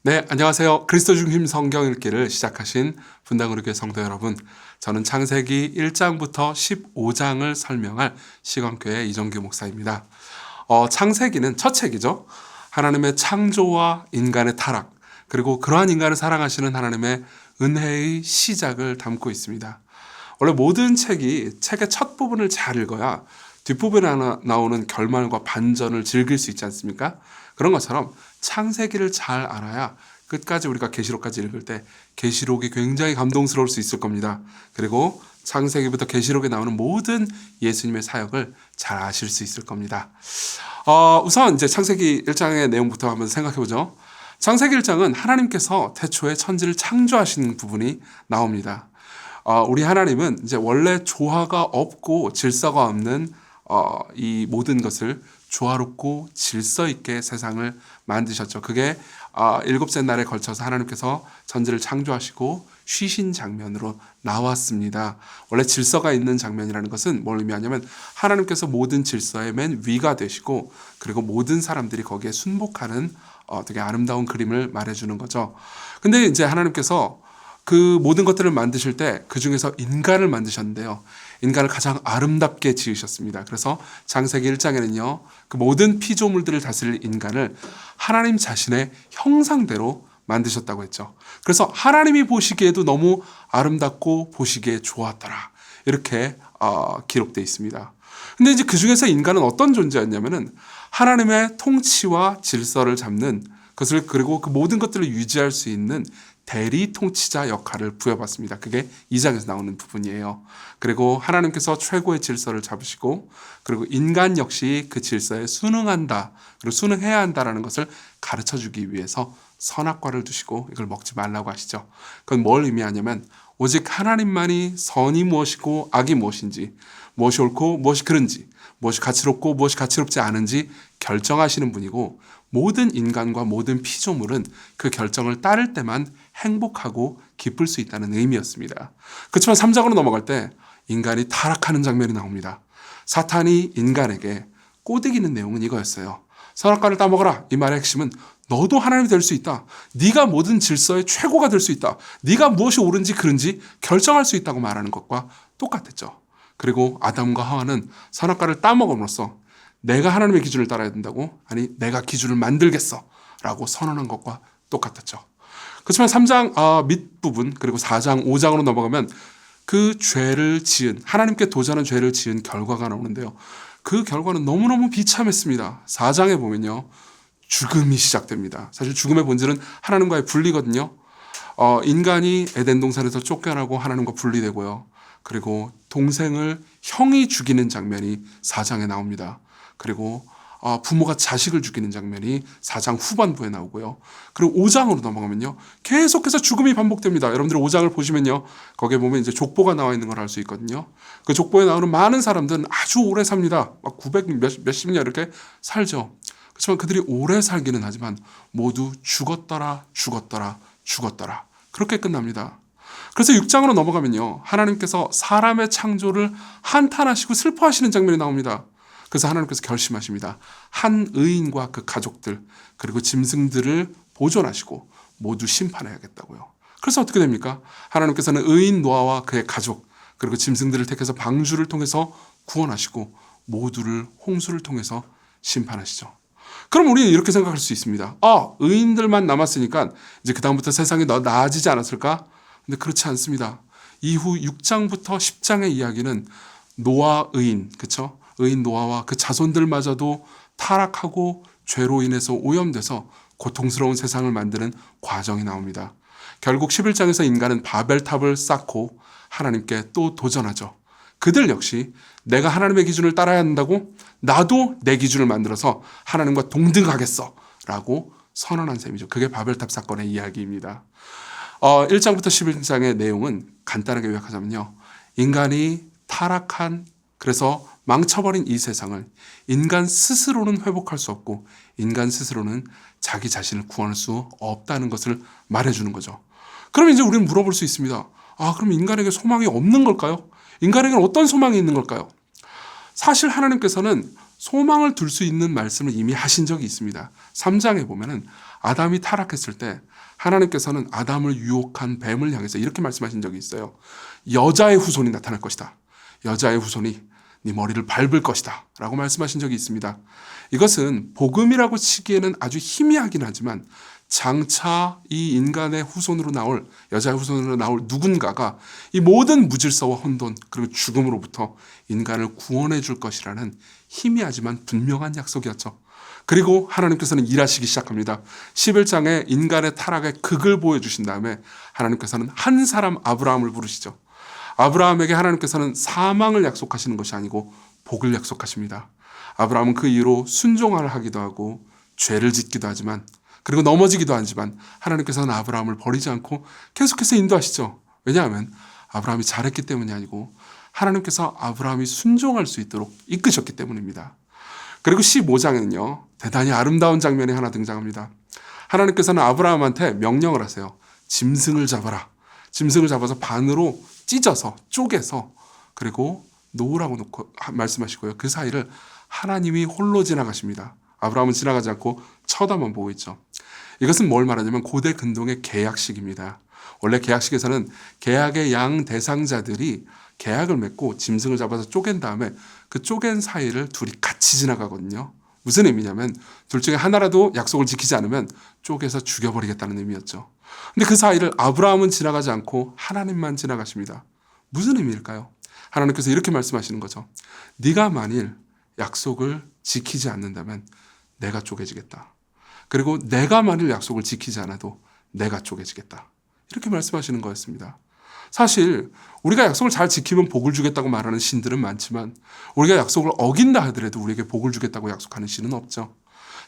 네, 안녕하세요. 그리스도 중심 성경 읽기를 시작하신 분당으로 교회 성도 여러분. 저는 창세기 1장부터 15장을 설명할 시건교회 이정규 목사입니다. 창세기는 첫 책이죠. 하나님의 창조와 인간의 타락, 그리고 그러한 인간을 사랑하시는 하나님의 은혜의 시작을 담고 있습니다. 원래 모든 책이 책의 첫 부분을 잘 읽어야 뒷부분에 나오는 결말과 반전을 즐길 수 있지 않습니까? 그런 것처럼 창세기를 잘 알아야 끝까지 우리가 계시록까지 읽을 때 계시록이 굉장히 감동스러울 수 있을 겁니다. 그리고 창세기부터 계시록에 나오는 모든 예수님의 사역을 잘 아실 수 있을 겁니다. 우선 이제 창세기 1장의 내용부터 한번 생각해 보죠. 창세기 1장은 하나님께서 태초에 천지를 창조하신 부분이 나옵니다. 우리 하나님은 이제 원래 조화가 없고 질서가 없는 이 모든 것을 조화롭고 질서 있게 세상을 만드셨죠. 그게 일곱째 날에 걸쳐서 하나님께서 천지를 창조하시고 쉬신 장면으로 나왔습니다. 원래 질서가 있는 장면이라는 것은 뭘 의미하냐면 하나님께서 모든 질서의 맨 위가 되시고 그리고 모든 사람들이 거기에 순복하는 되게 아름다운 그림을 말해주는 거죠. 근데 이제 하나님께서 그 모든 것들을 만드실 때 그 중에서 인간을 만드셨는데요. 인간을 가장 아름답게 지으셨습니다. 그래서 창세기 1장에는요. 그 모든 피조물들을 다스릴 인간을 하나님 자신의 형상대로 만드셨다고 했죠. 그래서 하나님이 보시기에도 너무 아름답고 보시기에 좋았더라. 이렇게 기록되어 있습니다. 근데 이제 그 중에서 인간은 어떤 존재였냐면은 하나님의 통치와 질서를 잡는 것을 그리고 그 모든 것들을 유지할 수 있는 대리 통치자 역할을 부여받습니다. 그게 2장에서 나오는 부분이에요. 그리고 하나님께서 최고의 질서를 잡으시고 그리고 인간 역시 그 질서에 순응한다. 그리고 순응해야 한다라는 것을 가르쳐주기 위해서 선악과를 두시고 이걸 먹지 말라고 하시죠. 그건 뭘 의미하냐면 오직 하나님만이 선이 무엇이고 악이 무엇인지 무엇이 옳고 무엇이 그른지 무엇이 가치롭고 무엇이 가치롭지 않은지 결정하시는 분이고 모든 인간과 모든 피조물은 그 결정을 따를 때만 행복하고 기쁠 수 있다는 의미였습니다. 그렇지만 3장으로 넘어갈 때 인간이 타락하는 장면이 나옵니다. 사탄이 인간에게 꼬드기는 내용은 이거였어요. 선악과를 따먹어라. 이 말의 핵심은 너도 하나님이 될 수 있다. 네가 모든 질서의 최고가 될 수 있다. 네가 무엇이 옳은지 그른지 결정할 수 있다고 말하는 것과 똑같았죠. 그리고 아담과 하와는 선악과를 따먹음으로써 내가 하나님의 기준을 따라야 된다고? 아니 내가 기준을 만들겠어 라고 선언한 것과 똑같았죠. 그렇지만 3장 밑부분 그리고 4장 5장으로 넘어가면 그 죄를 지은 하나님께 도전한 죄를 지은 결과가 나오는데요. 그 결과는 너무너무 비참했습니다. 4장에 보면요. 죽음이 시작됩니다. 사실 죽음의 본질은 하나님과의 분리거든요. 인간이 에덴 동산에서 쫓겨나고 하나님과 분리되고요. 그리고 동생을 형이 죽이는 장면이 4장에 나옵니다. 그리고 부모가 자식을 죽이는 장면이 4장 후반부에 나오고요. 그리고 5장으로 넘어가면요. 계속해서 죽음이 반복됩니다. 여러분들 5장을 보시면요. 거기에 보면 이제 족보가 나와 있는 걸 알 수 있거든요. 그 족보에 나오는 많은 사람들은 아주 오래 삽니다. 막 900 몇십 년 이렇게 살죠. 그렇지만 그들이 오래 살기는 하지만 모두 죽었더라. 그렇게 끝납니다. 그래서 6장으로 넘어가면요. 하나님께서 사람의 창조를 한탄하시고 슬퍼하시는 장면이 나옵니다. 그래서 하나님께서 결심하십니다. 한 의인과 그 가족들 그리고 짐승들을 보존하시고 모두 심판해야겠다고요. 그래서 어떻게 됩니까? 하나님께서는 의인 노아와 그의 가족 그리고 짐승들을 택해서 방주를 통해서 구원하시고 모두를 홍수를 통해서 심판하시죠. 그럼 우리는 이렇게 생각할 수 있습니다. 의인들만 남았으니까 이제 그 다음부터 세상이 더 나아지지 않았을까? 근데 그렇지 않습니다. 이후 6장부터 10장의 이야기는 노아 의인, 그렇죠? 의인 노아와 그 자손들마저도 타락하고 죄로 인해서 오염돼서 고통스러운 세상을 만드는 과정이 나옵니다. 결국 11장에서 인간은 바벨탑을 쌓고 하나님께 또 도전하죠. 그들 역시 내가 하나님의 기준을 따라야 한다고 나도 내 기준을 만들어서 하나님과 동등하겠어 라고 선언한 셈이죠. 그게 바벨탑 사건의 이야기입니다. 1장부터 11장의 내용은 간단하게 요약하자면요. 인간이 타락한 그래서 망쳐버린 이 세상을 인간 스스로는 회복할 수 없고 인간 스스로는 자기 자신을 구원할 수 없다는 것을 말해주는 거죠. 그럼 이제 우리는 물어볼 수 있습니다. 그럼 인간에게 소망이 없는 걸까요? 인간에게는 어떤 소망이 있는 걸까요? 사실 하나님께서는 소망을 둘 수 있는 말씀을 이미 하신 적이 있습니다. 3장에 보면은 아담이 타락했을 때 하나님께서는 아담을 유혹한 뱀을 향해서 이렇게 말씀하신 적이 있어요. 여자의 후손이 나타날 것이다. 여자의 후손이 네 머리를 밟을 것이다 라고 말씀하신 적이 있습니다. 이것은 복음이라고 치기에는 아주 희미하긴 하지만 장차 이 인간의 후손으로 나올, 여자의 후손으로 나올 누군가가 이 모든 무질서와 혼돈 그리고 죽음으로부터 인간을 구원해 줄 것이라는 희미하지만 분명한 약속이었죠. 그리고 하나님께서는 일하시기 시작합니다. 11장에 인간의 타락의 극을 보여주신 다음에 하나님께서는 한 사람 아브라함을 부르시죠. 아브라함에게 하나님께서는 사망을 약속하시는 것이 아니고 복을 약속하십니다. 아브라함은 그 이후로 순종을 하기도 하고 죄를 짓기도 하지만 그리고 넘어지기도 하지만 하나님께서는 아브라함을 버리지 않고 계속해서 인도하시죠. 왜냐하면 아브라함이 잘했기 때문이 아니고 하나님께서 아브라함이 순종할 수 있도록 이끄셨기 때문입니다. 그리고 15장에는요. 대단히 아름다운 장면이 하나 등장합니다. 하나님께서는 아브라함한테 명령을 하세요. 짐승을 잡아라. 짐승을 잡아서 반으로 찢어서 쪼개서 그리고 놓으라고 놓고 말씀하시고요. 그 사이를 하나님이 홀로 지나가십니다. 아브라함은 지나가지 않고 쳐다만 보고 있죠. 이것은 뭘 말하냐면 고대 근동의 계약식입니다. 원래 계약식에서는 계약의 양 대상자들이 계약을 맺고 짐승을 잡아서 쪼갠 다음에 그 쪼갠 사이를 둘이 같이 지나가거든요. 무슨 의미냐면 둘 중에 하나라도 약속을 지키지 않으면 쪼개서 죽여버리겠다는 의미였죠. 근데 그 사이를 아브라함은 지나가지 않고 하나님만 지나가십니다. 무슨 의미일까요? 하나님께서 이렇게 말씀하시는 거죠. 네가 만일 약속을 지키지 않는다면 내가 쪼개지겠다. 그리고 내가 만일 약속을 지키지 않아도 내가 쪼개지겠다. 이렇게 말씀하시는 거였습니다. 사실 우리가 약속을 잘 지키면 복을 주겠다고 말하는 신들은 많지만 우리가 약속을 어긴다 하더라도 우리에게 복을 주겠다고 약속하는 신은 없죠.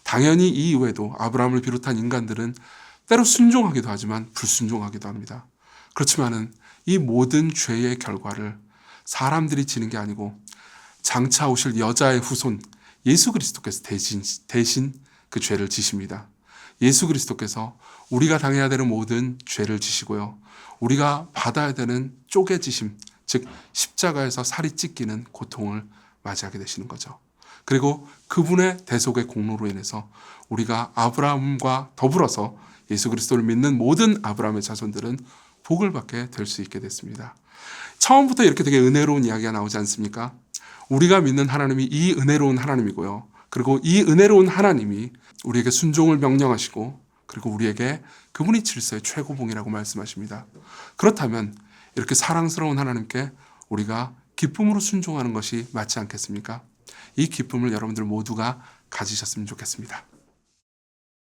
당연히 이 이외에도 아브라함을 비롯한 인간들은 때로 순종하기도 하지만 불순종하기도 합니다. 그렇지만은 이 모든 죄의 결과를 사람들이 지는 게 아니고 장차 오실 여자의 후손 예수 그리스도께서 대신 그 죄를 지십니다. 예수 그리스도께서 우리가 당해야 되는 모든 죄를 지시고요. 우리가 받아야 되는 쪼개지심, 즉 십자가에서 살이 찢기는 고통을 맞이하게 되시는 거죠. 그리고 그분의 대속의 공로로 인해서 우리가 아브라함과 더불어서 예수 그리스도를 믿는 모든 아브라함의 자손들은 복을 받게 될 수 있게 됐습니다. 처음부터 이렇게 되게 은혜로운 이야기가 나오지 않습니까? 우리가 믿는 하나님이 이 은혜로운 하나님이고요. 그리고 이 은혜로운 하나님이 우리에게 순종을 명령하시고 그리고 우리에게 그분이 질서의 최고봉이라고 말씀하십니다. 그렇다면 이렇게 사랑스러운 하나님께 우리가 기쁨으로 순종하는 것이 맞지 않겠습니까? 이 기쁨을 여러분들 모두가 가지셨으면 좋겠습니다.